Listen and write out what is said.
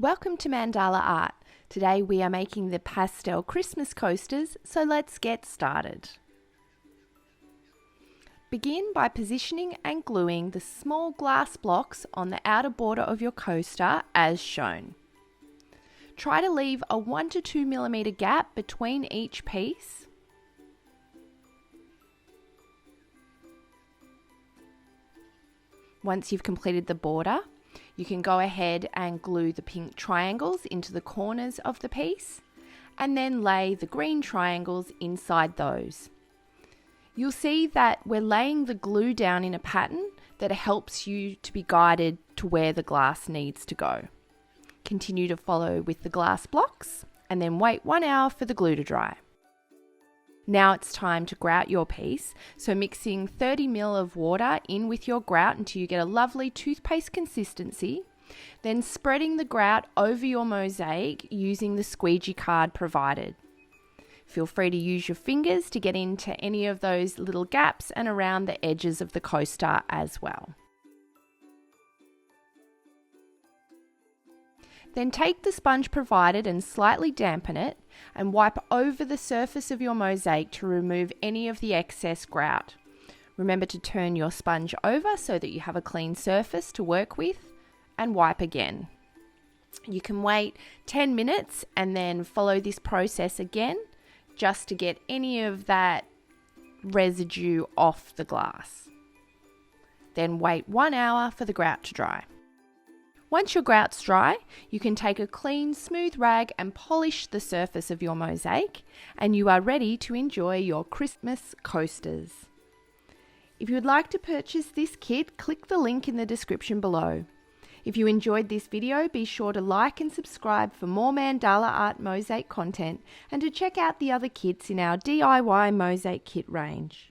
Welcome to Mandala Art. Today we are making the pastel Christmas coasters, so let's get started. Begin by positioning and gluing the small glass blocks on the outer border of your coaster as shown. Try to leave a 1 to 2 millimeter gap between each piece. Once you've completed the border, you can go ahead and glue the pink triangles into the corners of the piece and then lay the green triangles inside those. You'll see that we're laying the glue down in a pattern that helps you to be guided to where the glass needs to go. Continue to follow with the glass blocks and then wait 1 hour for the glue to dry. Now it's time to grout your piece, so mixing 30 ml of water in with your grout until you get a lovely toothpaste consistency, then spreading the grout over your mosaic using the squeegee card provided. Feel free to use your fingers to get into any of those little gaps and around the edges of the coaster as well. Then take the sponge provided and slightly dampen it and wipe over the surface of your mosaic to remove any of the excess grout. Remember to turn your sponge over so that you have a clean surface to work with and wipe again. You can wait 10 minutes and then follow this process again just to get any of that residue off the glass. Then wait 1 hour for the grout to dry. Once your grout's dry, you can take a clean, smooth rag and polish the surface of your mosaic, and you are ready to enjoy your Christmas coasters. If you would like to purchase this kit, click the link in the description below. If you enjoyed this video, be sure to like and subscribe for more Mandala Art Mosaic content and to check out the other kits in our DIY Mosaic kit range.